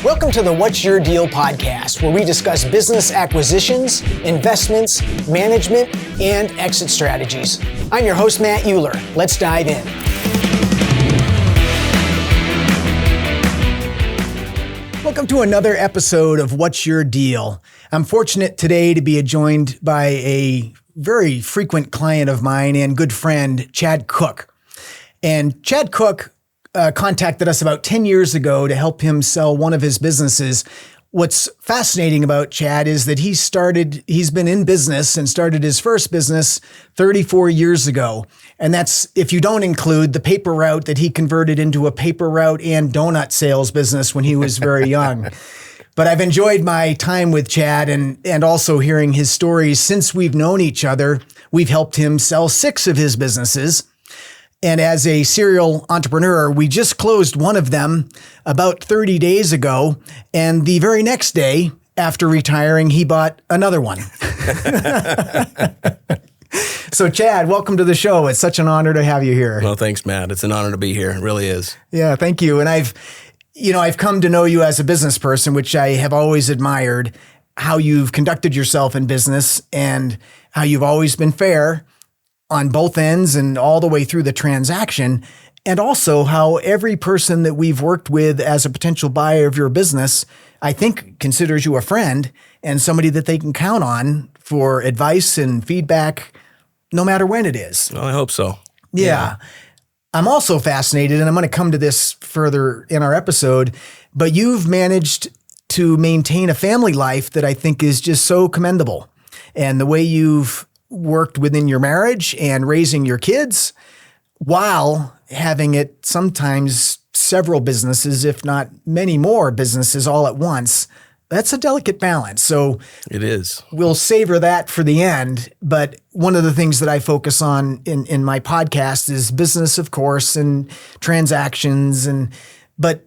Welcome to the What's Your Deal podcast, where we discuss business acquisitions, investments, management, and exit strategies. I'm your host, Matt Euler. Let's dive in. Welcome to another episode of What's Your Deal. I'm fortunate today to be joined by a very frequent client of mine and good friend, Chad Cook. And Chad Cook contacted us about 10 years ago to help him sell one of his businesses. What's fascinating about Chad is that he's been in business and started his first business 34 years ago. And that's if you don't include the paper route that he converted into a paper route and donut sales business when he was very young. But I've enjoyed my time with Chad and also hearing his stories. Since we've known each other, we've helped him sell 6 of his businesses. And as a serial entrepreneur, we just closed one of them about 30 days ago. And the very next day after retiring, he bought another one. So Chad, welcome to the show. It's such an honor to have you here. Well, thanks, Matt. It's an honor to be here. It really is. Yeah, thank you. And I've come to know you as a business person, which I have always admired, how you've conducted yourself in business and how you've always been fair on both ends and all the way through the transaction. And also how every person that we've worked with as a potential buyer of your business, I think considers you a friend and somebody that they can count on for advice and feedback, no matter when it is. Well, I hope so. Yeah. I'm also fascinated, and I'm going to come to this further in our episode, but you've managed to maintain a family life that I think is just so commendable. And the way you've worked within your marriage and raising your kids while having it sometimes several businesses, if not many more businesses all at once. That's a delicate balance. So it is. We'll savor that for the end. But one of the things that I focus on in my podcast is business, of course, and transactions. But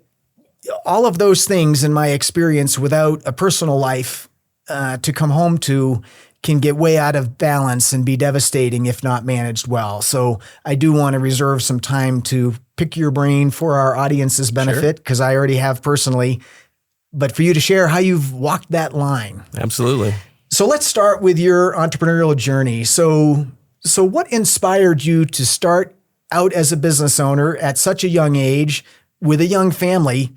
all of those things in my experience without a personal life to come home to can get way out of balance and be devastating if not managed well. So I do want to reserve some time to pick your brain for our audience's benefit, because I already have personally, but for you to share how you've walked that line. Absolutely. So let's start with your entrepreneurial journey. So what inspired you to start out as a business owner at such a young age with a young family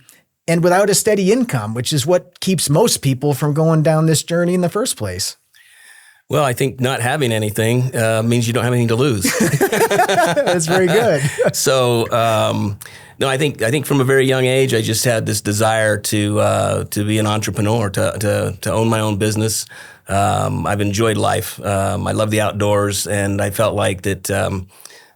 and without a steady income, which is what keeps most people from going down this journey in the first place? Well, I think not having anything means you don't have anything to lose. That's very good. So, no, I think from a very young age, I just had this desire to be an entrepreneur, to own my own business. I've enjoyed life. I love the outdoors, and I felt like that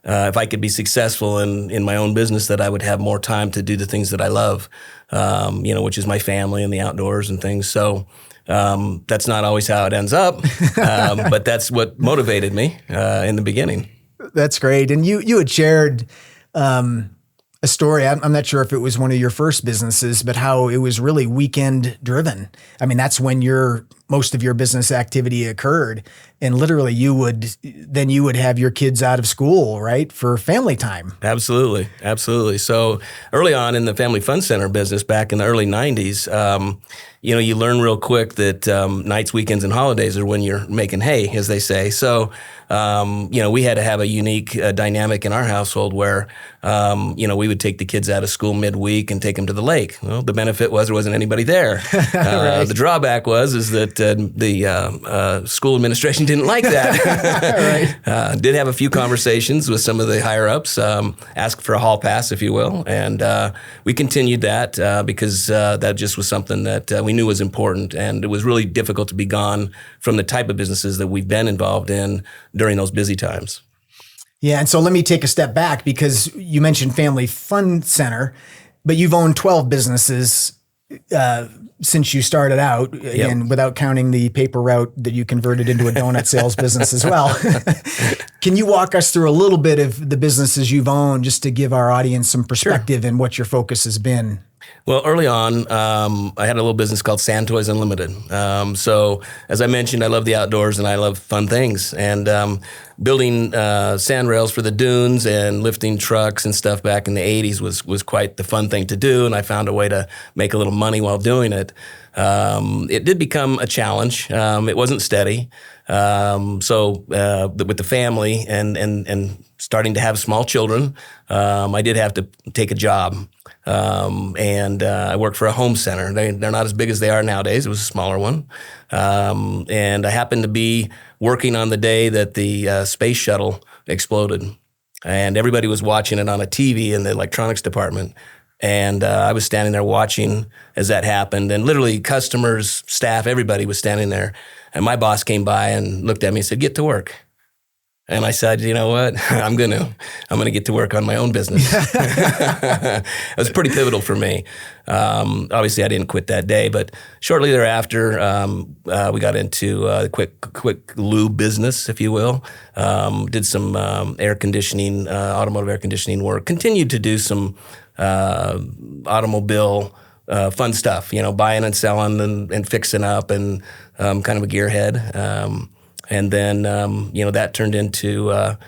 if I could be successful in my own business, that I would have more time to do the things that I love, which is my family and the outdoors and things. So. That's not always how it ends up, but that's what motivated me in the beginning. That's great. And you had shared a story. I'm not sure if it was one of your first businesses, but how it was really weekend driven. I mean, that's when most of your business activity occurred. And literally you would have your kids out of school, right, for family time. Absolutely. Absolutely. So early on in the Family Fun Center business back in the early 90s, you learn real quick that nights, weekends, and holidays are when you're making hay, as they say. So, we had to have a unique dynamic in our household where, we would take the kids out of school midweek and take them to the lake. Well, the benefit was there wasn't anybody there. Right. The drawback was that the school administration didn't like that. Right. Did have a few conversations with some of the higher ups, asked for a hall pass, if you will, and we continued that because that just was something that we knew was important, and it was really difficult to be gone from the type of businesses that we've been involved in during those busy times. Yeah, and so let me take a step back, because you mentioned Family Fun Center, but you've owned 12 businesses since you started out, again, without counting the paper route that you converted into a donut sales business as well. Can you walk us through a little bit of the businesses you've owned, just to give our audience some perspective and what your focus has been? Well, early on, I had a little business called Sand Toys Unlimited. So, as I mentioned, I love the outdoors and I love fun things. And building sand rails for the dunes and lifting trucks and stuff back in the 80s was quite the fun thing to do. And I found a way to make a little money while doing it. It did become a challenge. It wasn't steady. With the family and starting to have small children, I did have to take a job. I worked for a home center. They're not as big as they are nowadays. It was a smaller one. And I happened to be working on the day that the space shuttle exploded. And everybody was watching it on a TV in the electronics department. And I was standing there watching as that happened. And literally customers, staff, everybody was standing there. And my boss came by and looked at me and said, "Get to work." And I said, "You know what? I'm gonna get to work on my own business." It was pretty pivotal for me. Obviously, I didn't quit that day, but shortly thereafter, we got into quick lube business, if you will. Did some air conditioning, automotive air conditioning work. Continued to do some automobile fun stuff. Buying and selling and fixing up, and kind of a gearhead. And then, that turned into a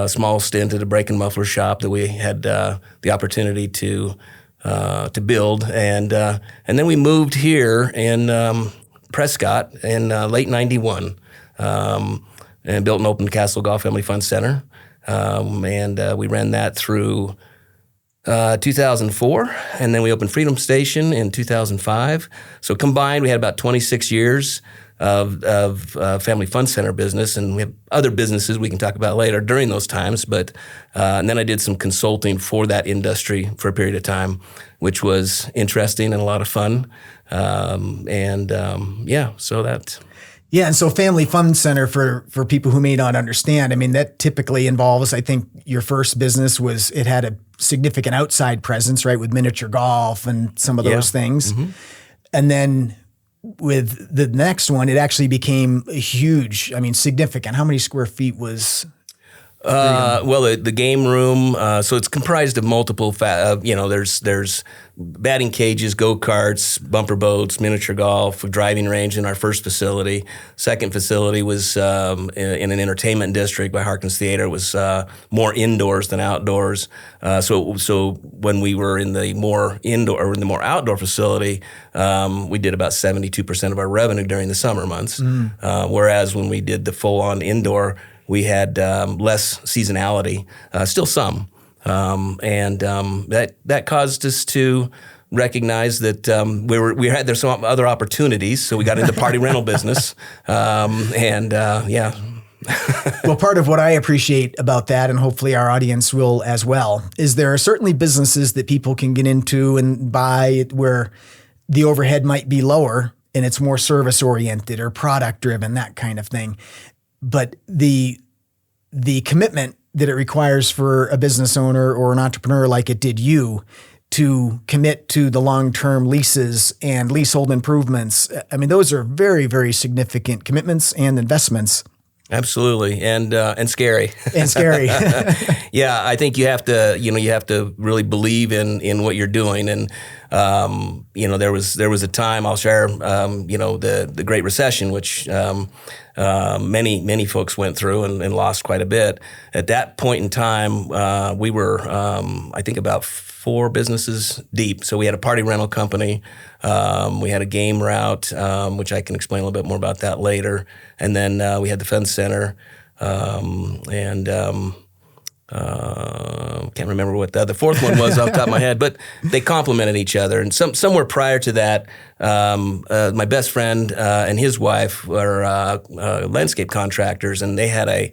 small stint at a brake and muffler shop that we had the opportunity to build. And then we moved here in Prescott in late '91 and built an open Castle Golf Family Fun Center. We ran that through 2004, and then we opened Freedom Station in 2005. So combined, we had about 26 years of family fun center business, and we have other businesses we can talk about later during those times. But and then I did some consulting for that industry for a period of time, which was interesting and a lot of fun. So that. Yeah, and so Family Fun Center, for people who may not understand, I mean, that typically involves, I think your first business it had a significant outside presence, right, with miniature golf and some of those things. Mm-hmm. And then with the next one, it actually became huge, significant. How many square feet was? The game room, so it's comprised of multiple, there's batting cages, go-karts, bumper boats, miniature golf, driving range in our first facility. Second facility was in an entertainment district by Harkins Theater. It was more indoors than outdoors. So when we were in the more indoor or in the more outdoor facility, we did about 72% of our revenue during the summer months. Whereas when we did the full-on indoor, we had less seasonality, still some, that caused us to recognize that there's some other opportunities. So we got into party rental business, Well, part of what I appreciate about that, and hopefully our audience will as well, is there are certainly businesses that people can get into and buy where the overhead might be lower and it's more service oriented or product driven, that kind of thing. But the commitment that it requires for a business owner or an entrepreneur like it did you to commit to the long-term leases and leasehold improvements, those are very, very significant commitments and investments. Absolutely, and scary. And scary. Yeah, I think you have to really believe in what you're doing, and there was a time, I'll share, the Great Recession, which many folks went through and lost quite a bit. At that point in time, we were I think about 4 businesses deep. So we had a party rental company, we had a game route, which I can explain a little bit more about that later, and then we had the fun center, can't remember what the fourth one was off the top of my head, but they complemented each other. And somewhere prior to that, my best friend and his wife were landscape contractors, and they had a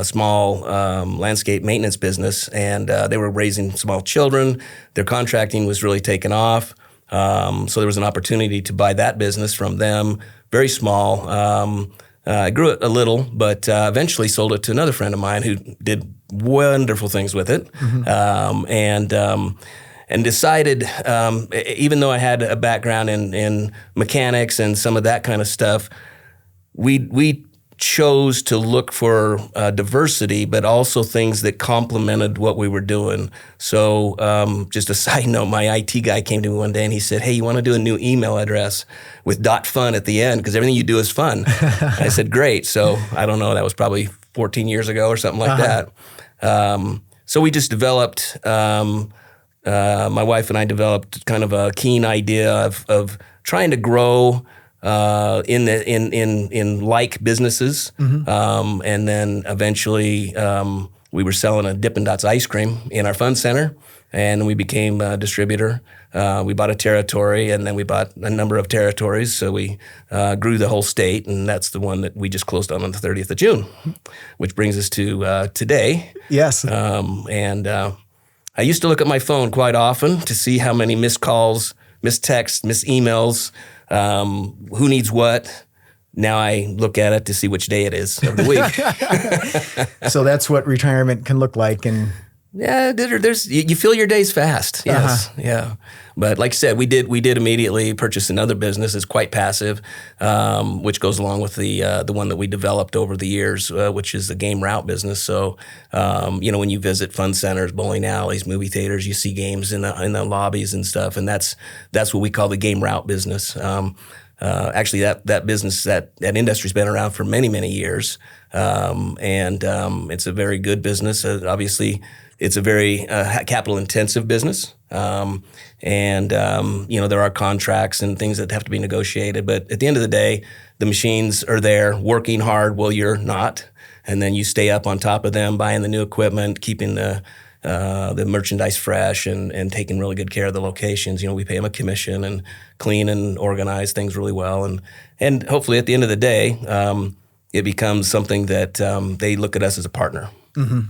small landscape maintenance business, and they were raising small children. Their contracting was really taking off. So there was an opportunity to buy that business from them, very small. I grew it a little, but eventually sold it to another friend of mine who did wonderful things with it. Mm-hmm. And decided, even though I had a background in mechanics and some of that kind of stuff, we chose to look for diversity, but also things that complemented what we were doing. So just a side note, my IT guy came to me one day and he said, hey, you want to do a new email address with .fun at the end because everything you do is fun. I said, great. So I don't know, that was probably 14 years ago or something like that. So we just developed, my wife and I developed kind of a keen idea of trying to grow in like businesses, and then eventually we were selling a Dippin Dots ice cream in our fun center, and we became a distributor. We bought a territory, and then we bought a number of territories, so we grew the whole state, and that's the one that we just closed on the 30th of June, which brings us to today. Yes. I used to look at my phone quite often to see how many missed calls, missed texts, missed emails, who needs what. Now I look at it to see which day it is of the week. So that's what retirement can look like. And yeah, there's you fill your days fast. Yes, yeah. But like I said, we did immediately purchase another business. It's quite passive, which goes along with the one that we developed over the years, which is the game route business. So, when you visit fun centers, bowling alleys, movie theaters, you see games in the lobbies and stuff, and that's what we call the game route business. Actually, that business, that industry's been around for many, many years, and it's a very good business. Obviously, it's a very capital-intensive business, and there are contracts and things that have to be negotiated. But at the end of the day, the machines are there working hard while you're not, and then you stay up on top of them, buying the new equipment, keeping the merchandise fresh, and taking really good care of the locations. We pay them a commission and clean and organize things really well, and hopefully at the end of the day, it becomes something that they look at us as a partner.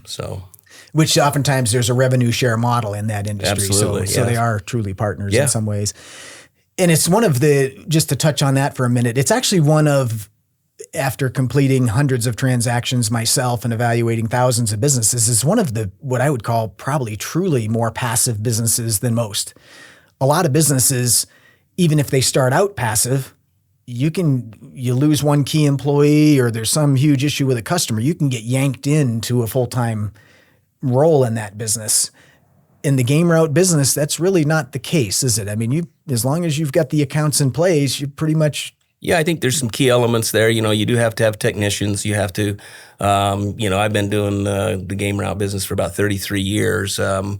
So. Which oftentimes there's a revenue share model in that industry. Absolutely, so they are truly partners in some ways. And it's one of just to touch on that for a minute, it's actually one of, after completing hundreds of transactions myself and evaluating thousands of businesses, is one of the, what I would call probably truly more passive businesses than most. A lot of businesses, even if they start out passive, you lose one key employee or there's some huge issue with a customer, you can get yanked into a full-time role in that business. In the game route business, that's really not the case, is it? I mean, as long as you've got the accounts in place, you pretty much. Yeah, I think there's some key elements there. You do have to have technicians. You have to, I've been doing the game route business for about 33 years. It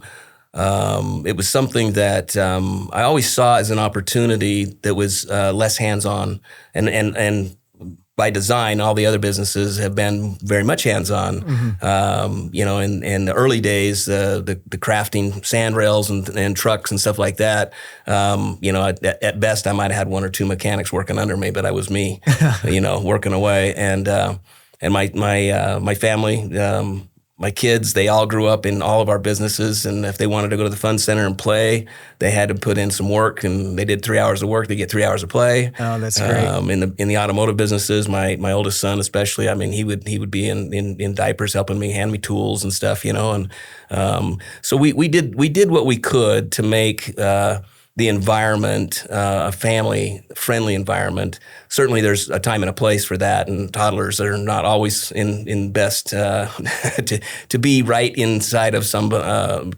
was something that I always saw as an opportunity that was less hands-on, and by design, all the other businesses have been very much hands-on. In the early days, the crafting sand rails and trucks and stuff like that, at best I might have had one or two mechanics working under me, but I was me, working away. And my family, my kids, they all grew up in all of our businesses, and if they wanted to go to the fun center and play, they had to put in some work, and they did 3 hours of work, they get 3 hours of play. Oh, that's great. In the automotive businesses, my oldest son especially, I mean, he would be in diapers helping me, hand me tools and stuff, and so we did what we could to make the environment a family-friendly environment. Certainly there's a time and a place for that, and toddlers are not always in best to be right inside of some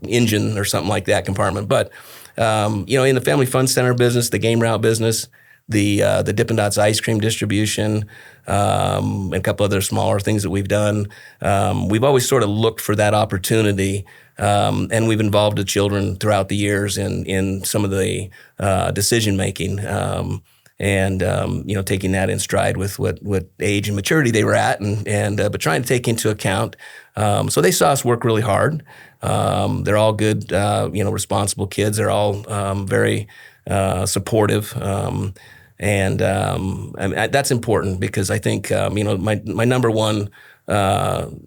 engine or something like that compartment. But in the family fun center business, the game route business, the Dippin Dots ice cream distribution, and a couple other smaller things that we've done, we've always sort of looked for that opportunity. And we've involved the children throughout the years in some of the decision making, and taking that in stride with what age and maturity they were at, but trying to take into account. So they saw us work really hard. They're all good, responsible kids. They're all very supportive. And that's important because I think my number one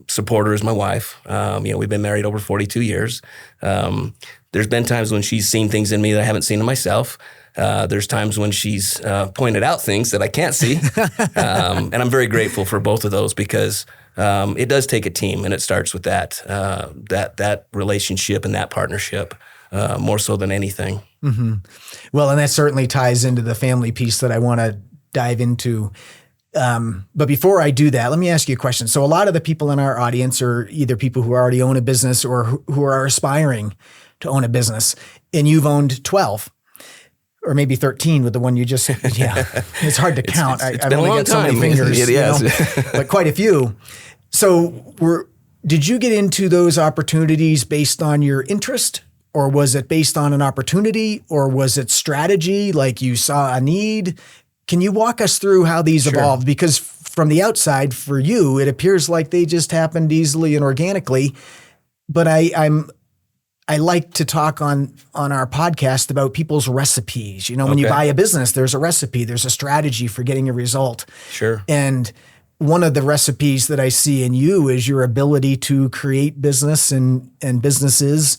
supporter is my wife. We've been married over 42 years. There's been times when she's seen things in me that I haven't seen in myself. There's times when she's pointed out things that I can't see. And I'm very grateful for both of those because it does take a team, and it starts with that relationship and that partnership more so than anything. Mm-hmm. Well, and that certainly ties into the family piece that I want to dive into. But before I do that, let me ask you a question. So a lot of the people in our audience are either people who already own a business or who are aspiring to own a business, and you've owned 12. Or maybe 13 with the one you just, it's hard to count. It's I've been only a long got so many time. fingers, Yes. but quite a few. So did you get into those opportunities based on your interest, or was it based on an opportunity, or was it strategy? Like you saw a need? Can you walk us through how these evolved? Because from the outside for you, it appears like they just happened easily and organically, but I like to talk on our podcast about people's recipes. When you buy a business, there's a recipe, there's a strategy for getting a result. Sure. And one of the recipes that I see in you is your ability to create business and businesses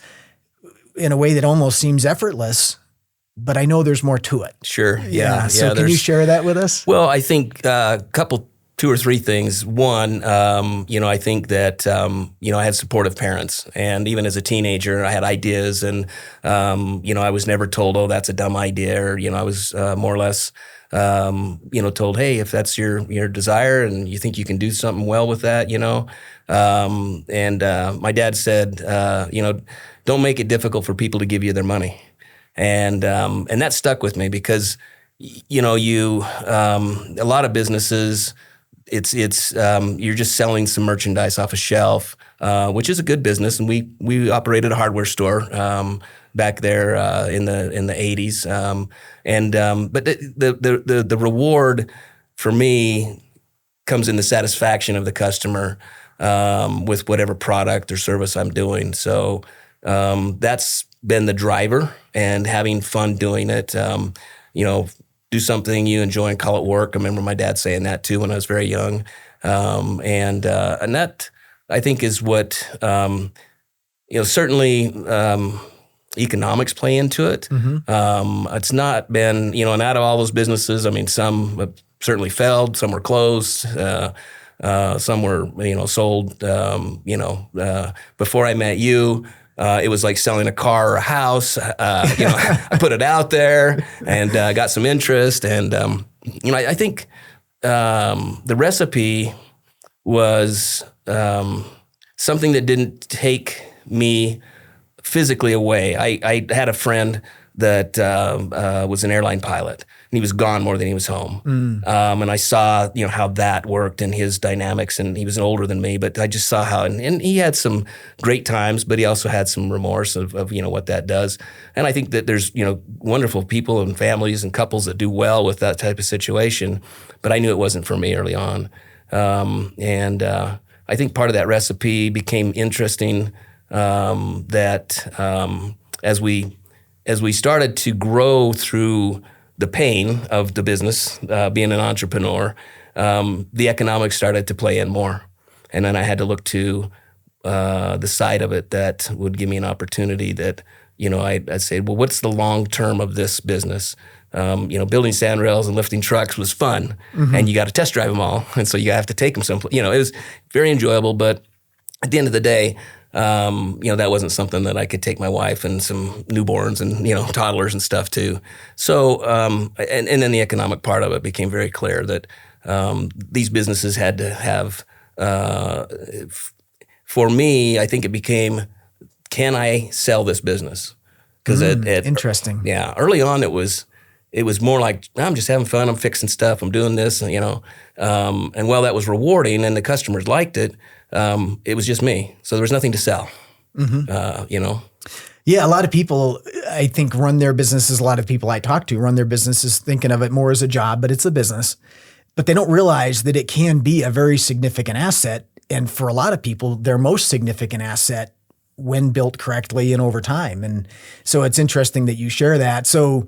in a way that almost seems effortless, but I know there's more to it. Sure. Yeah. So can you share that with us? Well, I think two or three things. One, I think that, I had supportive parents, and even as a teenager, I had ideas, and, I was never told, oh, that's a dumb idea, or, I was more or less, told, hey, if that's your desire and you think you can do something well with that, my dad said, don't make it difficult for people to give you their money. And that stuck with me because, a lot of businesses, it's you're just selling some merchandise off a shelf, which is a good business, and we operated a hardware store back there in the 80s, but the reward for me comes in the satisfaction of the customer with whatever product or service I'm doing. So that's been the driver, and having fun doing it. Do something you enjoy and call it work. I remember my dad saying that too when I was very young. And that I think is what, certainly economics play into it. Mm-hmm. It's not been, and out of all those businesses, I mean, some have certainly failed, some were closed, some were, sold, before I met you. It was like selling a car or a house. I put it out there and got some interest. And, I think the recipe was something that didn't take me physically away. I had a friend that was an airline pilot, and he was gone more than he was home. And I saw, how that worked and his dynamics, and he was older than me, but I just saw how, and he had some great times, but he also had some remorse of what that does. And I think that there's, wonderful people and families and couples that do well with that type of situation, but I knew it wasn't for me early on. And I think part of that recipe became interesting, as we started to grow through the pain of the business, being an entrepreneur, the economics started to play in more. And then I had to look to the side of it that would give me an opportunity that, I'd say, well, what's the long term of this business? Building sandrails and lifting trucks was fun, mm-hmm. and you got to test drive them all. And so you have to take them someplace. It was very enjoyable, but at the end of the day, that wasn't something that I could take my wife and some newborns and, toddlers and stuff to. So, and then the economic part of it became very clear that these businesses had to have, for me, I think it became, can I sell this business? Because interesting. Yeah. Early on, it was more like, I'm just having fun. I'm fixing stuff. I'm doing this, and while that was rewarding and the customers liked it, it was just me. So there was nothing to sell, mm-hmm. Yeah, a lot of people, I think, run their businesses. A lot of people I talk to run their businesses thinking of it more as a job, but it's a business. But they don't realize that it can be a very significant asset. And for a lot of people, their most significant asset when built correctly and over time. And so it's interesting that you share that. So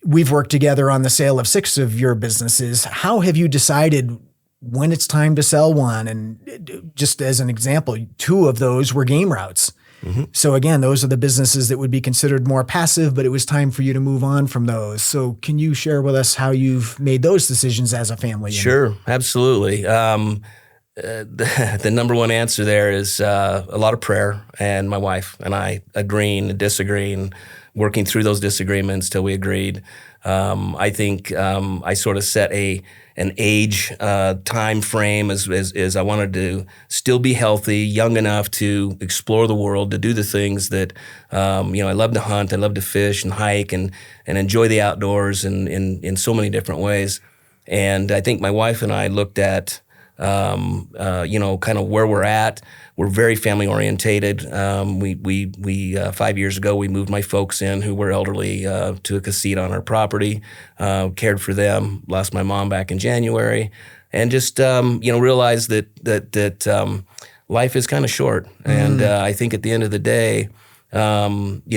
we've worked together on the sale of 6 of your businesses. How have you decided when it's time to sell one? And just as an example, 2 of those were game routes. Mm-hmm. So again, those are the businesses that would be considered more passive, but it was time for you to move on from those. So can you share with us how you've made those decisions as a family? Sure, absolutely. The number one answer there is a lot of prayer, and my wife and I agreeing and disagreeing working through those disagreements till we agreed. I think I sort of set an age time frame as I wanted to still be healthy, young enough to explore the world, to do the things that I love to hunt, I love to fish and hike and enjoy the outdoors in so many different ways. And I think my wife and I looked at kind of where we're at. We're very family orientated. We 5 years ago, we moved my folks in who were elderly to a seat on our property, cared for them, lost my mom back in January, and just, realized that life is kind of short. And I think at the end of the day, I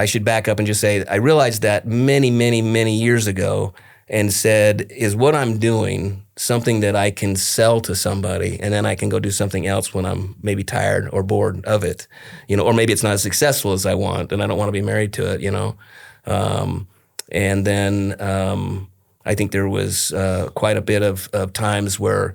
should back up and just say, I realized that many, many, many years ago and said, is what I'm doing something that I can sell to somebody and then I can go do something else when I'm maybe tired or bored of it, or maybe it's not as successful as I want and I don't want to be married to it, and then I think there was quite a bit of times where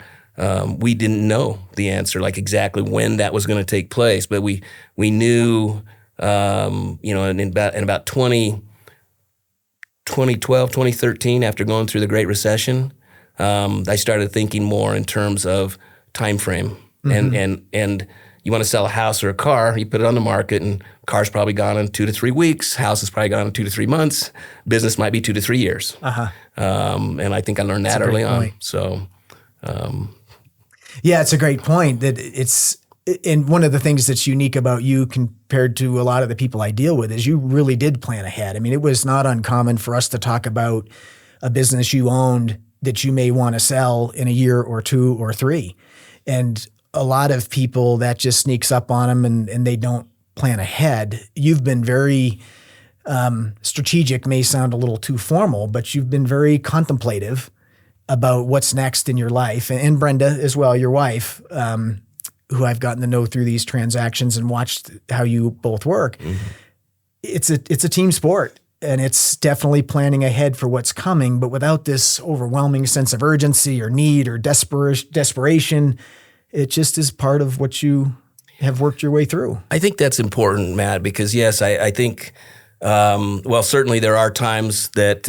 we didn't know the answer, like exactly when that was going to take place, but we knew, in about 2012, 2013, after going through the Great Recession, I started thinking more in terms of time frame. And you want to sell a house or a car, you put it on the market, and car's probably gone in 2 to 3 weeks. House is probably gone in 2 to 3 months. Business might be 2 to 3 years. And I think I learned that early on. So, yeah, it's a great point. And one of the things that's unique about you compared to a lot of the people I deal with is you really did plan ahead. I mean, it was not uncommon for us to talk about a business you owned that you may want to sell in a year or 2 or 3. And a lot of people, that just sneaks up on them and they don't plan ahead. You've been very strategic, may sound a little too formal, but you've been very contemplative about what's next in your life. And Brenda as well, your wife, who I've gotten to know through these transactions and watched how you both work. It's a team sport, and it's definitely planning ahead for what's coming, but without this overwhelming sense of urgency or need or desperation. It just is part of what you have worked your way through. I think that's important, Matt, because yes, I think, certainly there are times that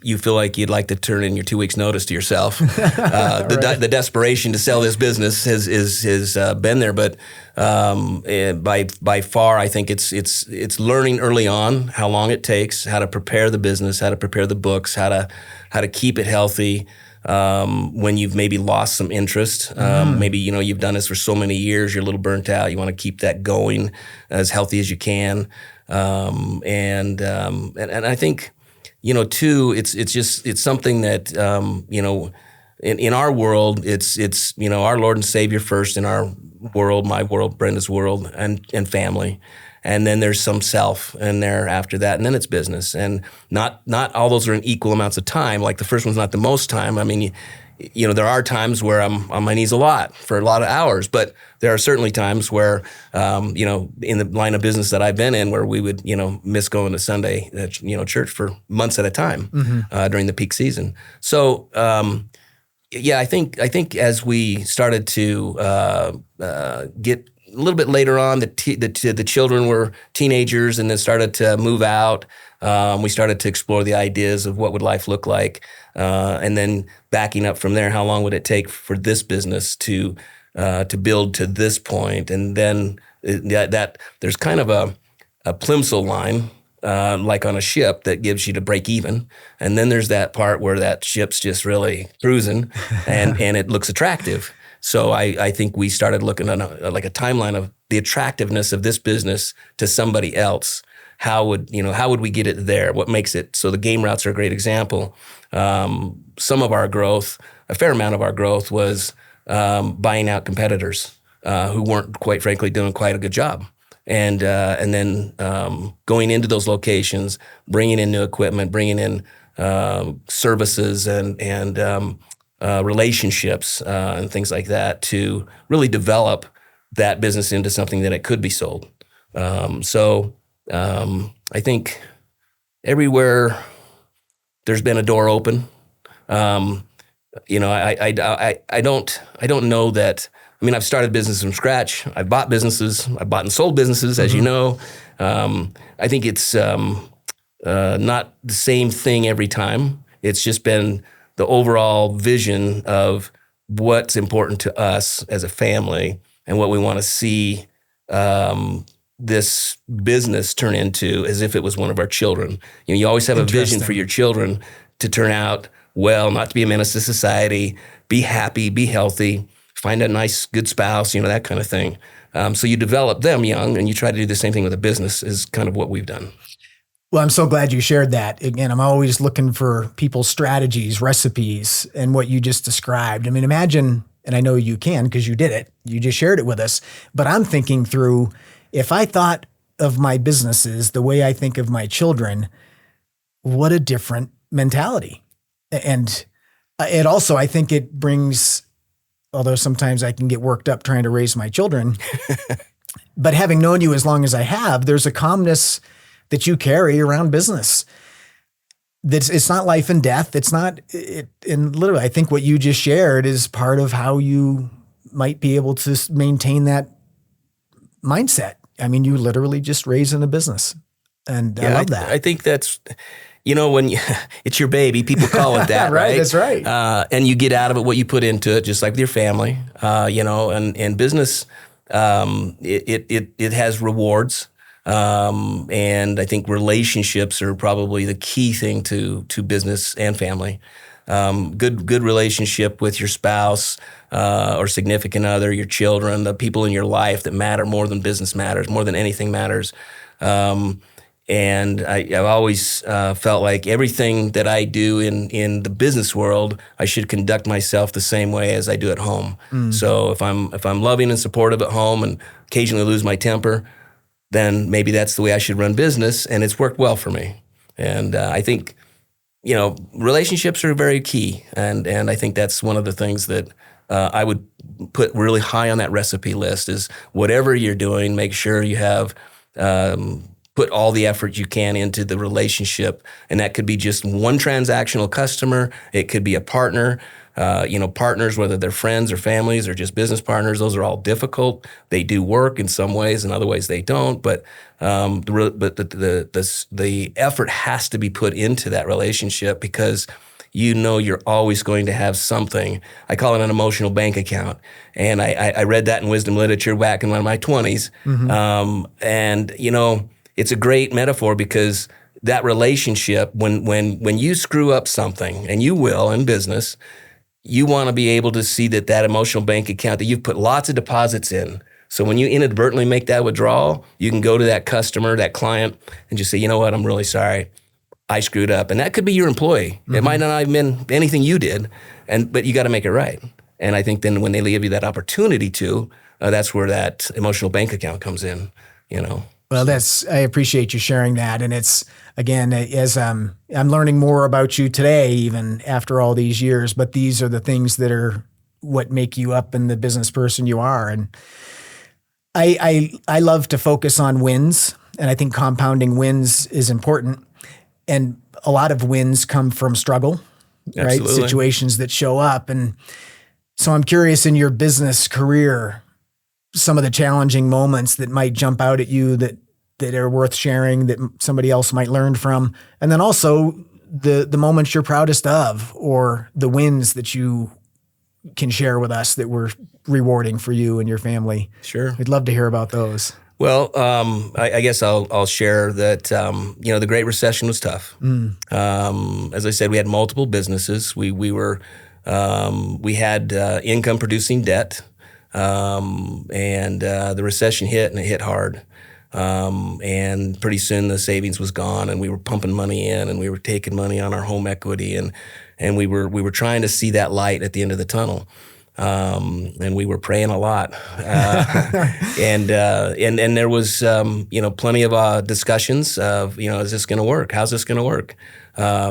you feel like you'd like to turn in your 2 weeks notice to yourself. The desperation to sell this business has been there, but by far, I think it's learning early on how long it takes, how to prepare the business, how to prepare the books, how to keep it healthy. When you've maybe lost some interest, maybe you've done this for so many years, you're a little burnt out. You want to keep that going as healthy as you can. And I think, too, it's something that, in our world, it's our Lord and Savior first in our world, my world, Brenda's world, and family. And then there's some self in there after that, and then it's business. And not all those are in equal amounts of time. Like the first one's not the most time. I mean, there are times where I'm on my knees a lot for a lot of hours, but there are certainly times where, in the line of business that I've been in, where we would, miss going to Sunday, church for months at a time during the peak season. So, I think as we started to get a little bit later on, the children were teenagers and then started to move out. We started to explore the ideas of what would life look like, and then backing up from there, how long would it take for this business to build to this point? And then that there's kind of a plimsoll line, like on a ship, that gives you to break even, and then there's that part where that ship's just really cruising, and it looks attractive. So I think we started looking at a timeline of the attractiveness of this business to somebody else. How would we get it there? What makes it? So the game routes are a great example. Some of our growth, a fair amount of our growth, was buying out competitors who weren't, quite frankly, doing quite a good job. And then going into those locations, bringing in new equipment, bringing in services and relationships and things like that to really develop that business into something that it could be sold. I think everywhere there's been a door open. I don't know that I mean, I've started business from scratch. I've bought businesses. I've bought and sold businesses, as you know. I think it's not the same thing every time. It's just been the overall vision of what's important to us as a family and what we want to see this business turn into as if it was one of our children. You know, you always have a vision for your children to turn out well, not to be a menace to society, be happy, be healthy, find a nice, good spouse, you know, that kind of thing. So you develop them young, and you try to do the same thing with a business is kind of what we've done. Well, I'm so glad you shared that. Again, I'm always looking for people's strategies, recipes, and what you just described. I mean, imagine, and I know you can because you did it. You just shared it with us. But I'm thinking through, if I thought of my businesses the way I think of my children, what a different mentality. And it also, I think it brings, although sometimes I can get worked up trying to raise my children, but having known you as long as I have, there's a calmness that you carry around business. It's not life and death. It's not, and literally, I think what you just shared is part of how you might be able to maintain that mindset. I mean, you literally just raising a business. And I love that. I think that's, you know, when it's your baby, people call it that, right? That's right. And you get out of it what you put into it, just like with your family, you know, and business, it has rewards. And I think relationships are probably the key thing to business and family. Good relationship with your spouse or significant other, your children, the people in your life that matter more than business matters, more than anything matters. And I've always felt like everything that I do in the business world, I should conduct myself the same way as I do at home. So if I'm loving and supportive at home and occasionally lose my temper, then maybe that's the way I should run business, and it's worked well for me. And I think, you know, relationships are very key, and I think that's one of the things that I would put really high on that recipe list is whatever you're doing, make sure you have put all the effort you can into the relationship, and that could be just one transactional customer, it could be a partner. You know, partners, whether they're friends or families or just business partners, those are all difficult. They do work in some ways, in other ways they don't. But the effort has to be put into that relationship because you know you're always going to have something. I call it an emotional bank account, and I read that in wisdom literature back in my 20s. And you know, it's a great metaphor because that relationship, when you screw up something, and you will in business, you want to be able to see that emotional bank account that you've put lots of deposits in. So when you inadvertently make that withdrawal, you can go to that customer, that client, and just say, you know what, I'm really sorry. I screwed up. And that could be your employee. It might not have been anything you did, but you got to make it right. And I think then when they give you that opportunity to, that's where that emotional bank account comes in, you know. Well, I appreciate you sharing that. And it's, again, as I'm learning more about you today, even after all these years, but these are the things that are what make you up and the business person you are. And I love to focus on wins, and I think compounding wins is important. And a lot of wins come from struggle, right? Situations that show up. And so I'm curious, in your business career, some of the challenging moments that might jump out at you that are worth sharing, that somebody else might learn from. And then also the moments you're proudest of, or the wins that you can share with us that were rewarding for you and your family. Sure. I'd love to hear about those. Well, I guess I'll share that, you know, the Great Recession was tough. As I said, we had multiple businesses. We had income producing debt. And the recession hit, and it hit hard. And pretty soon the savings was gone, and we were pumping money in, and we were taking money on our home equity, and we were trying to see that light at the end of the tunnel. And we were praying a lot. And there was, you know, plenty of discussions of, you know, is this going to work? How's this going to work?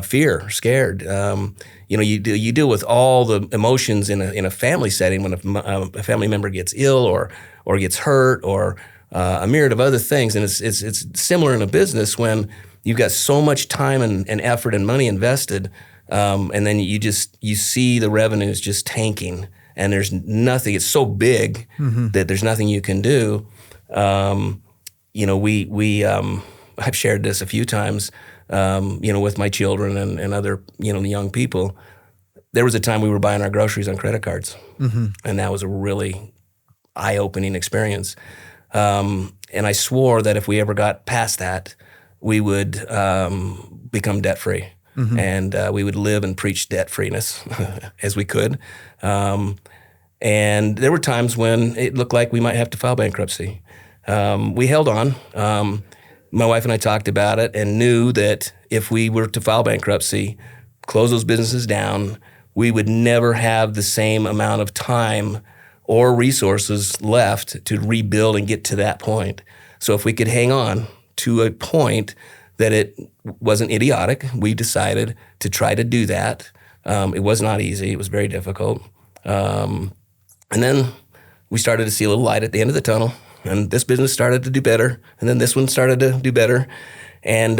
Fear, scared. You know, you deal with all the emotions in a family setting when a family member gets ill or gets hurt or a myriad of other things. And it's similar in a business when you've got so much time and effort and money invested, and then you see the revenues just tanking. and there's nothing. It's so big that there's nothing you can do. I've shared this a few times, with my children and other, young people. There was a time we were buying our groceries on credit cards, and that was a really eye-opening experience. And I swore that if we ever got past that, we would become debt-free, and we would live and preach debt-freeness as we could. And there were times when it looked like we might have to file bankruptcy. We held on. My wife and I talked about it and knew that if we were to file bankruptcy, close those businesses down, we would never have the same amount of time or resources left to rebuild and get to that point. So if we could hang on to a point that it wasn't idiotic, we decided to try to do that. It was not easy. It was very difficult. And then we started to see a little light at the end of the tunnel, and this business started to do better, and then this one started to do better. And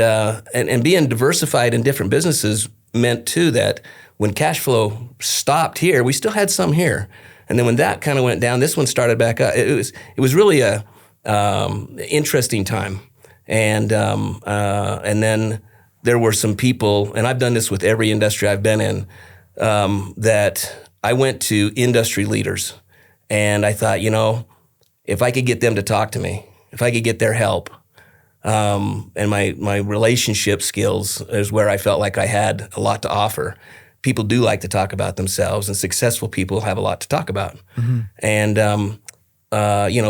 being diversified in different businesses meant too that when cash flow stopped here, we still had some here. And then when that kind of went down, this one started back up. It was really a interesting time. And then there were some people, and I've done this with every industry I've been in, that I went to industry leaders, and I thought, if I could get them to talk to me, if I could get their help, and my relationship skills is where I felt like I had a lot to offer. People do like to talk about themselves, and successful people have a lot to talk about. And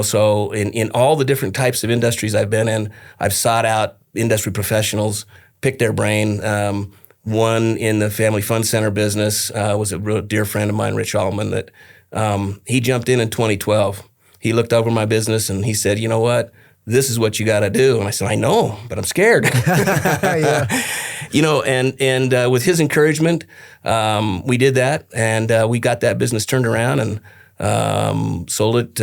so in all the different types of industries I've been in, I've sought out industry professionals, picked their brain. One in the family fund center business was a real dear friend of mine, Rich Allman, that he jumped in 2012. He looked over my business and he said, "You know what? This is what you got to do." And I said, "I know, but I'm scared." And with his encouragement, we did that, and we got that business turned around and sold it,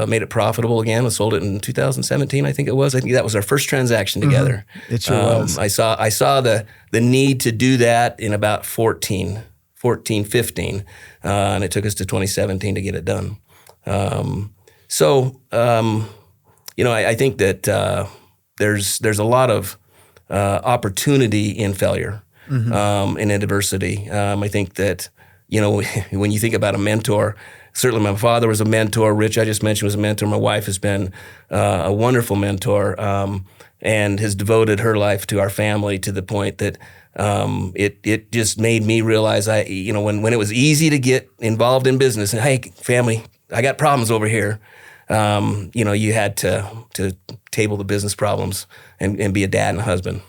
made it profitable again. We sold it in 2017, I think it was. I think that was our first transaction together. It sure was. I saw the need to do that in about 15, and it took us to 2017 to get it done. I think that there's a lot of opportunity in failure, and in adversity. I think that, when you think about a mentor, certainly my father was a mentor. Rich, I just mentioned, was a mentor. My wife has been a wonderful mentor, and has devoted her life to our family to the point that it just made me realize when it was easy to get involved in business, and hey, family, I got problems over here. You had to table the business problems and be a dad and a husband,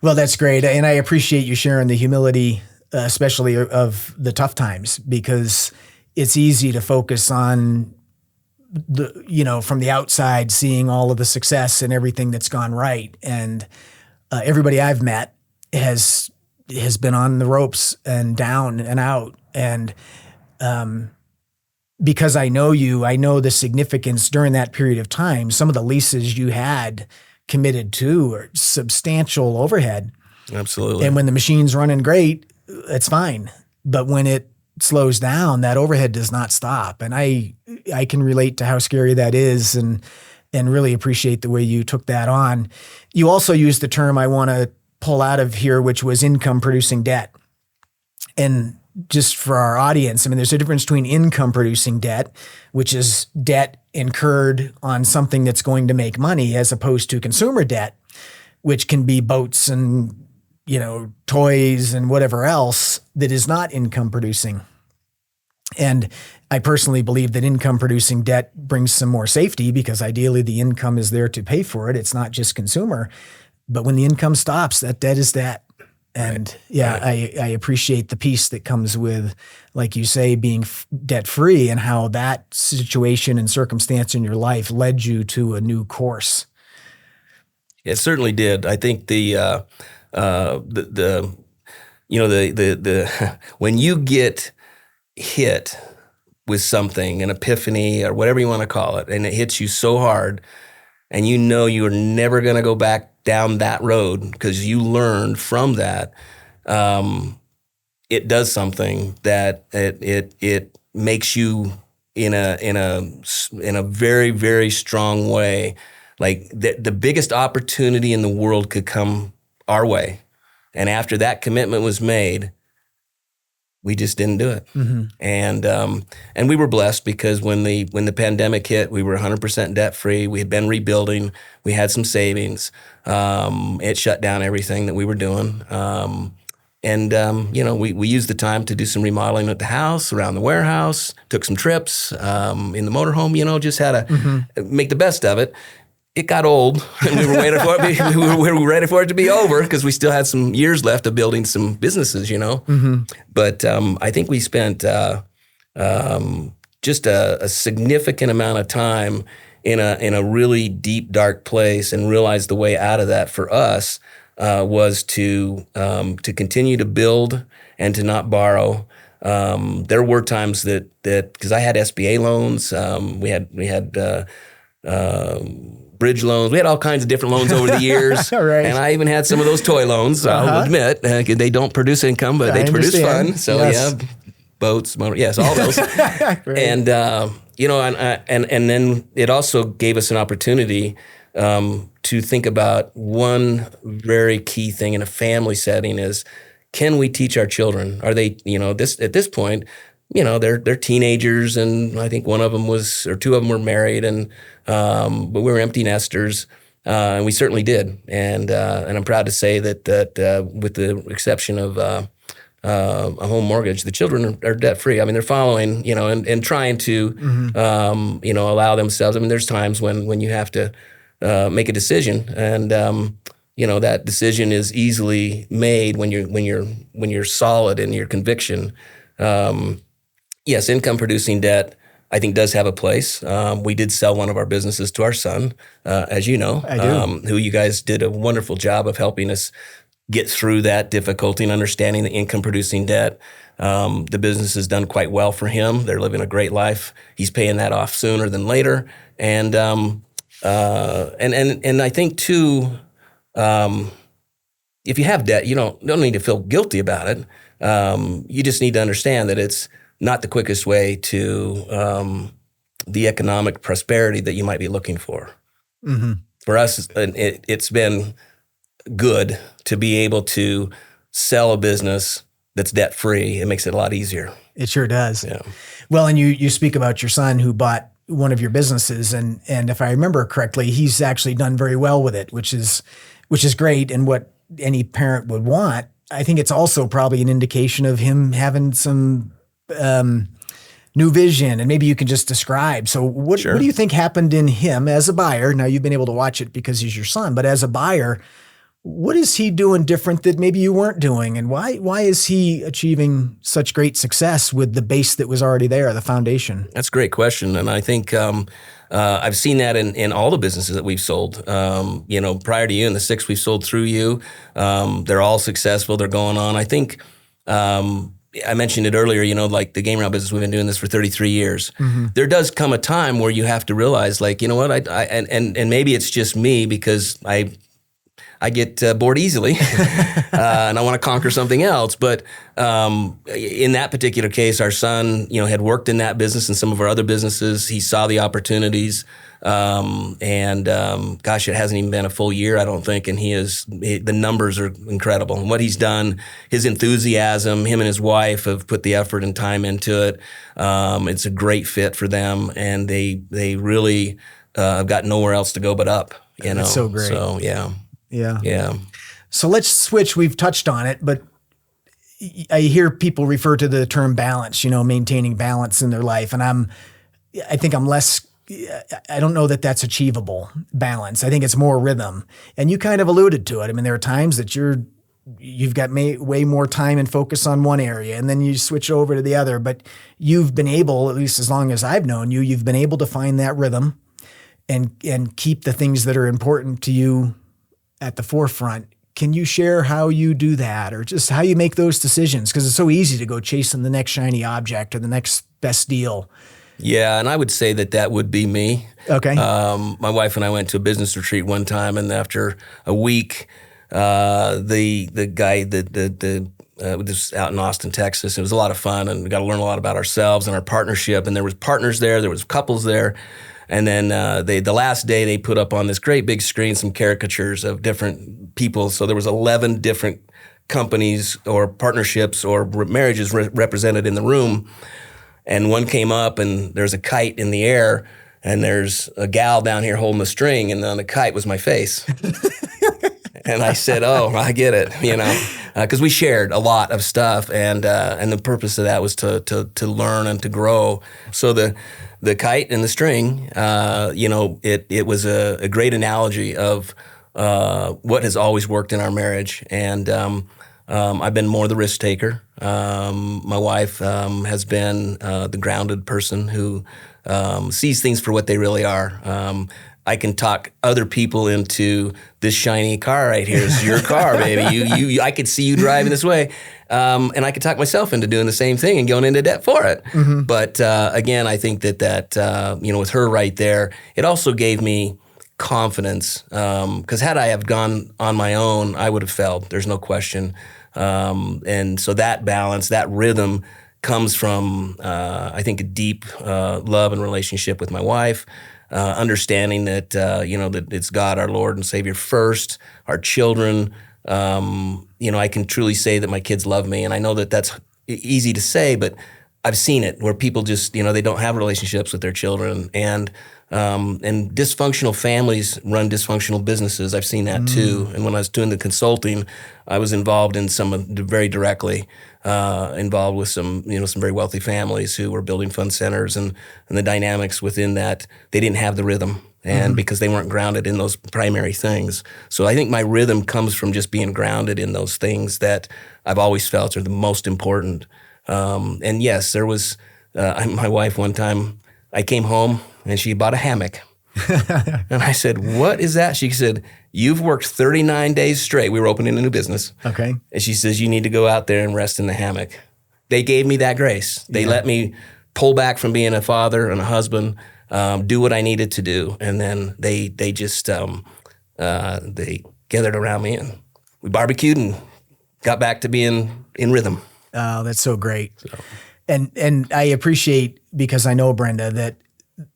Well, that's great. And I appreciate you sharing the humility, especially of the tough times, because it's easy to focus on from the outside, seeing all of the success and everything that's gone right. And everybody I've met has been on the ropes and down and out. And, because I know you, I know the significance during that period of time. Some of the leases you had committed to are substantial overhead. Absolutely. And when the machine's running great, it's fine. But when it slows down, that overhead does not stop. And I can relate to how scary that is, and really appreciate the way you took that on. You also used the term I want to pull out of here, which was income producing debt. And just for our audience, there's a difference between income producing debt, which is debt incurred on something that's going to make money, as opposed to consumer debt, which can be boats and, toys and whatever else that is not income producing. And I personally believe that income producing debt brings some more safety, because ideally the income is there to pay for it. It's not just consumer. But when the income stops, that debt is debt. And I appreciate the piece that comes with, like you say, being debt free, and how that situation and circumstance in your life led you to a new course. It certainly did. I think when you get hit with something, an epiphany or whatever you want to call it, and it hits you so hard, and you are never going to go back down that road because you learned from that, it does something that it makes you in a very, very strong way. Like the biggest opportunity in the world could come our way. And after that commitment was made, we just didn't do it. And we were blessed because when the pandemic hit, we were 100% debt free. We had been rebuilding. We had some savings. It shut down everything that we were doing. We used the time to do some remodeling at the house, around the warehouse, took some trips in the motorhome, just had to make the best of it. It got old, and we were waiting for it. We were ready for it to be over because we still had some years left of building some businesses, But I think we spent just a significant amount of time in a really deep, dark place, and realized the way out of that for us was to continue to build and to not borrow. There were times that because I had SBA loans, we had bridge loans. We had all kinds of different loans over the years. Right. And I even had some of those toy loans, I'll admit. They don't produce income, but they produce fun. So yeah, boats, all those. And, and then it also gave us an opportunity to think about one very key thing in a family setting is, can we teach our children? Are they, at this point, they're teenagers, and I think one of them or two of them were married, and but we were empty nesters, and we certainly did. And I'm proud to say that with the exception of a home mortgage, the children are debt free. I mean, they're following, and trying to, allow themselves. I mean, there's times when you have to make a decision, and that decision is easily made when you're solid in your conviction. Yes, income producing debt, I think, does have a place. We did sell one of our businesses to our son, as you know, I do. who you guys did a wonderful job of helping us get through that difficulty and understanding the income producing debt. The business has done quite well for him. They're living a great life. He's paying that off sooner than later. And I think too, if you have debt, you don't need to feel guilty about it. You just need to understand that it's not the quickest way to the economic prosperity that you might be looking for. For us, it's been good to be able to sell a business that's debt-free. It makes it a lot easier. It sure does. Yeah. Well, and you speak about your son who bought one of your businesses, and if I remember correctly, he's actually done very well with it, which is great, and what any parent would want. I think it's also probably an indication of him having some new vision, and maybe you can just describe. So what do you think happened in him as a buyer? Now, you've been able to watch it because he's your son, but as a buyer, what is he doing different that maybe you weren't doing? And why is he achieving such great success with the base that was already there, the foundation? That's a great question. And I think I've seen that in all the businesses that we've sold. Prior to you and the 6 we've sold through you, they're all successful. They're going on. I think I mentioned it earlier, like the game round business, we've been doing this for 33 years. There does come a time where you have to realize, like, you know what, and maybe it's just me because I get bored easily and I want to conquer something else. But in that particular case, our son, had worked in that business and some of our other businesses. He saw the opportunities. Gosh, it hasn't even been a full year, I don't think. And the numbers are incredible. And what he's done, his enthusiasm, him and his wife have put the effort and time into it. It's a great fit for them. And they really have got nowhere else to go but up. That's so great. So, yeah. Yeah. So let's switch. We've touched on it, but I hear people refer to the term balance, maintaining balance in their life. And I think I'm less, I don't know that that's achievable, balance. I think it's more rhythm. And you kind of alluded to it. I mean, there are times that you've got way more time and focus on one area, and then you switch over to the other. But you've been able, at least as long as I've known you, you've been able to find that rhythm and keep the things that are important to you at the forefront. Can you share how you do that, or just how you make those decisions? Because it's so easy to go chasing the next shiny object or the next best deal. Yeah, and I would say that would be me. Okay. My wife and I went to a business retreat one time, and after a week, The guy this out in Austin, Texas. It was a lot of fun, and we got to learn a lot about ourselves and our partnership. And there was partners there was couples there. And then the last day they put up on this great big screen some caricatures of different people. So there was 11 different companies or partnerships or marriages represented in the room. And one came up, and there's a kite in the air, and there's a gal down here holding the string, and on the kite was my face. And I said, "Oh, I get it," because we shared a lot of stuff, and the purpose of that was to learn and to grow. So the kite and the string, it was a great analogy of what has always worked in our marriage, and I've been more the risk taker. My wife has been the grounded person who sees things for what they really are. I can talk other people into this shiny car right here is your car, baby. I could see you driving this way. And I could talk myself into doing the same thing and going into debt for it. Mm-hmm. But again, I think that with her right there, it also gave me confidence. Because had I have gone on my own, I would have failed. There's no question. And so that balance, that rhythm comes from, I think, a deep love and relationship with my wife. Understanding that that it's God, our Lord and Savior first, our children. I can truly say that my kids love me, and I know that that's easy to say, but I've seen it where people just they don't have relationships with their children, and dysfunctional families run dysfunctional businesses. I've seen that too. And when I was doing the consulting, I was involved in very directly involved with some very wealthy families who were building fund centers, and the dynamics within that, they didn't have the rhythm, and because they weren't grounded in those primary things. So I think my rhythm comes from just being grounded in those things that I've always felt are the most important. And yes, there was my wife one time, I came home and she bought a hammock. And I said, "What is that?" She said, "You've worked 39 days straight." We were opening a new business. Okay. And she says, "You need to go out there and rest in the hammock." They gave me that grace. They let me pull back from being a father and a husband, do what I needed to do. And then they just, they gathered around me and we barbecued and got back to being in rhythm. Oh, that's so great. So. And I appreciate, because I know, Brenda, that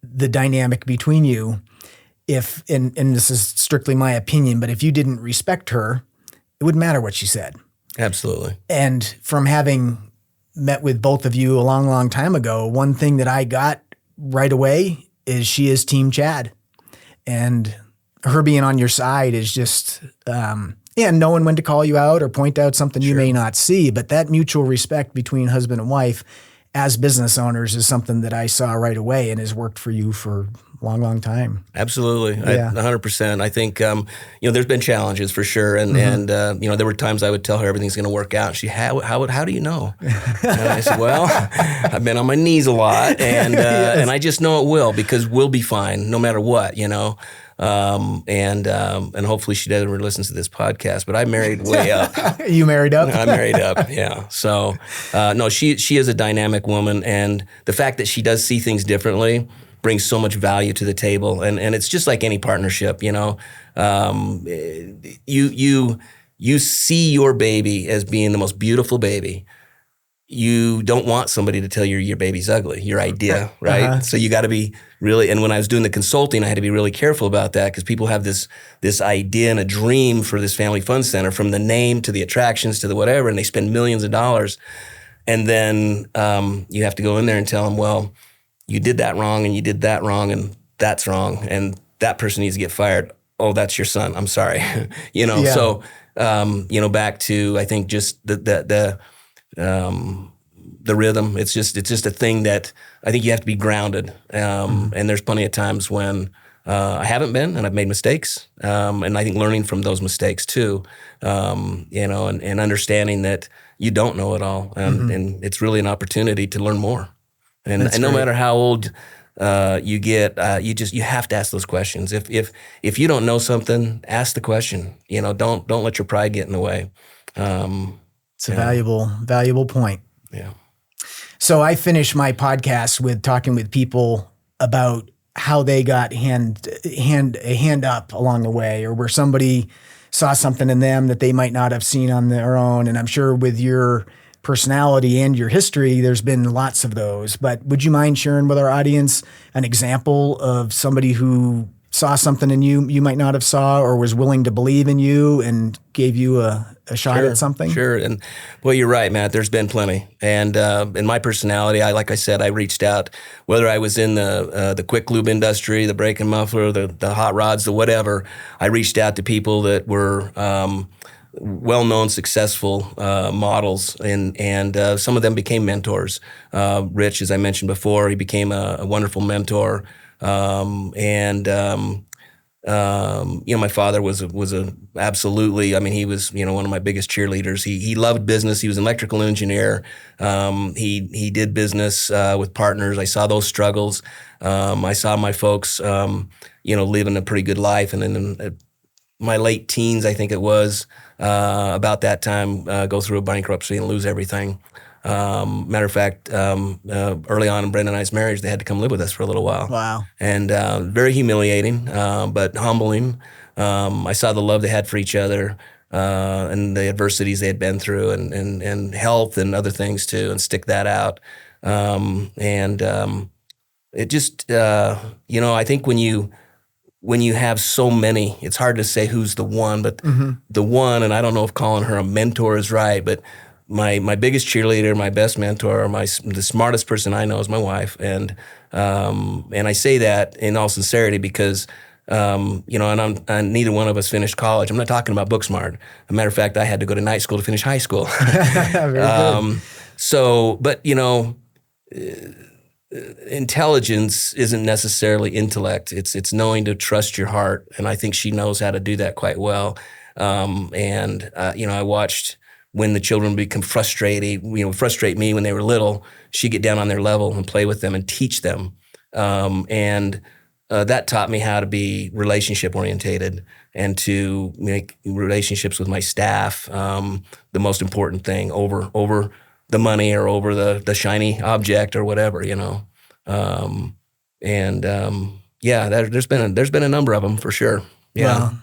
the dynamic between you, and this is strictly my opinion, but if you didn't respect her, it wouldn't matter what she said. Absolutely. And from having met with both of you a long, long time ago, one thing that I got right away is she is Team Chad. And her being on your side is just, knowing when to call you out or point out something you may not see. But that mutual respect between husband and wife as business owners is something that I saw right away and has worked for you for a long, long time. Absolutely. 100%. I think, there's been challenges for sure. And there were times I would tell her everything's going to work out. She, how do you know? And I said, well, I've been on my knees a lot, and and I just know it will, because we'll be fine no matter what, and hopefully she never listens to this podcast, but I married way up. You married up? I married up, yeah. So, no, she is a dynamic woman, and the fact that she does see things differently brings so much value to the table. And it's just like any partnership, you see your baby as being the most beautiful baby. You don't want somebody to tell you your baby's ugly, your idea, right? Uh-huh. So you got to be really, and when I was doing the consulting, I had to be really careful about that, because people have this idea and a dream for this family fun center, from the name to the attractions to the whatever, and they spend millions of dollars. And then you have to go in there and tell them, well, you did that wrong, and you did that wrong, and that's wrong, and that person needs to get fired. Oh, that's your son. I'm sorry. So, back to, I think, just the rhythm. It's just a thing that I think you have to be grounded. And there's plenty of times when I haven't been, and I've made mistakes. And I think learning from those mistakes too, and understanding that you don't know it all, and it's really an opportunity to learn more. And no matter how old you get, you have to ask those questions. If you don't know something, ask the question. Don't let your pride get in the way. It's a valuable point. Yeah. So I finish my podcast with talking with people about how they got a hand up along the way, or where somebody saw something in them that they might not have seen on their own. And I'm sure with your personality and your history, there's been lots of those. But would you mind sharing with our audience an example of somebody who saw something in you might not have saw, or was willing to believe in you and gave you a shot at something? Sure. And well, you're right, Matt. There's been plenty. And in my personality, like I said, I reached out, whether I was in the quick lube industry, the brake and muffler, the hot rods, the whatever. I reached out to people that were well-known, successful models, and some of them became mentors. Rich, as I mentioned before, he became a wonderful mentor. My father was a absolutely, I mean, he was, one of my biggest cheerleaders. He loved business. He was an electrical engineer. He did business with partners. I saw those struggles. I saw my folks, living a pretty good life. And then in my late teens, I think it was, about that time, go through a bankruptcy and lose everything. Matter of fact, early on in Brenda and I's marriage, they had to come live with us for a little while. Wow. And very humiliating, but humbling. I saw the love they had for each other, and the adversities they had been through, and health and other things too, and stick that out. It just, I think when you have so many, it's hard to say who's the one, but the one, and I don't know if calling her a mentor is right, but my biggest cheerleader, my best mentor, the smartest person I know is my wife, and I say that in all sincerity because and neither one of us finished college. I'm not talking about book smart. As a matter of fact, I had to go to night school to finish high school. Very good. Intelligence isn't necessarily intellect. It's knowing to trust your heart, and I think she knows how to do that quite well. I watched when the children become frustrate me when they were little, she'd get down on their level and play with them and teach them. That taught me how to be relationship orientated and to make relationships with my staff the most important thing over the money or over the shiny object or whatever, there's been a number of them for sure. Yeah. Well,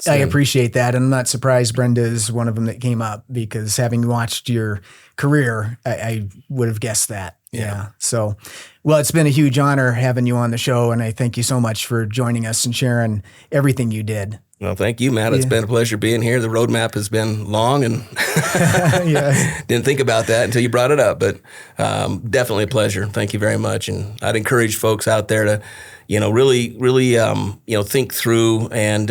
I appreciate that. And I'm not surprised Brenda is one of them that came up, because having watched your career, I would have guessed that. Yeah. So, well, it's been a huge honor having you on the show, and I thank you so much for joining us and sharing everything you did. Well, thank you, Matt. It's been a pleasure being here. The roadmap has been long, and didn't think about that until you brought it up, but definitely a pleasure. Thank you very much. And I'd encourage folks out there to, really, think through and,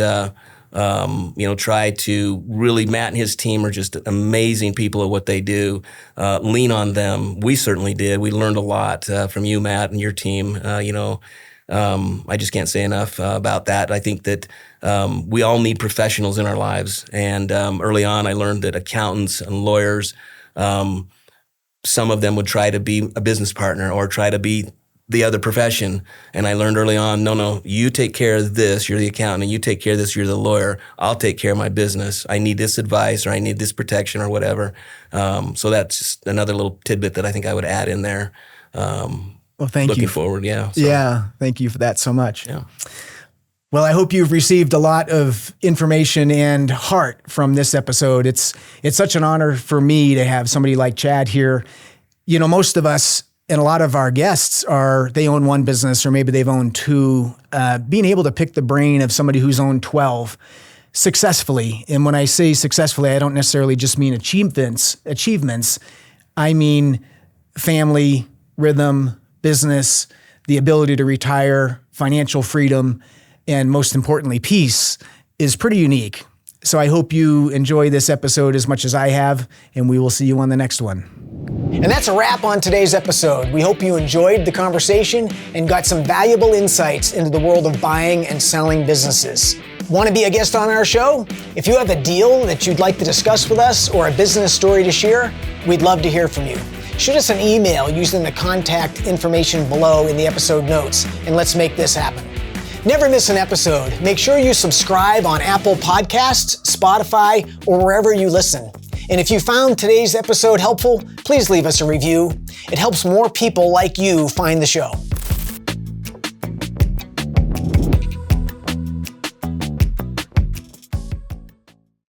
try to really, Matt and his team are just amazing people at what they do. Lean on them. We certainly did. We learned a lot from you, Matt, and your team. I just can't say enough about that. I think that we all need professionals in our lives. And early on, I learned that accountants and lawyers, some of them would try to be a business partner or try to be the other profession. And I learned early on, no, you take care of this, you're the accountant, and you take care of this, you're the lawyer. I'll take care of my business. I need this advice, or I need this protection, or whatever. So that's just another little tidbit that I think I would add in there. Well, thank you. Looking forward, yeah. So. Yeah, thank you for that so much. Yeah. Well, I hope you've received a lot of information and heart from this episode. It's such an honor for me to have somebody like Chad here. Most of us, and a lot of our guests they own one business, or maybe they've owned two. Being able to pick the brain of somebody who's owned 12 successfully. And when I say successfully, I don't necessarily just mean achievements. I mean family, rhythm, business, the ability to retire, financial freedom, and most importantly, peace is pretty unique. So I hope you enjoy this episode as much as I have, and we will see you on the next one. And that's a wrap on today's episode. We hope you enjoyed the conversation and got some valuable insights into the world of buying and selling businesses. Want to be a guest on our show? If you have a deal that you'd like to discuss with us or a business story to share, we'd love to hear from you. Shoot us an email using the contact information below in the episode notes, and let's make this happen. Never miss an episode. Make sure you subscribe on Apple Podcasts, Spotify, or wherever you listen. And if you found today's episode helpful, please leave us a review. It helps more people like you find the show.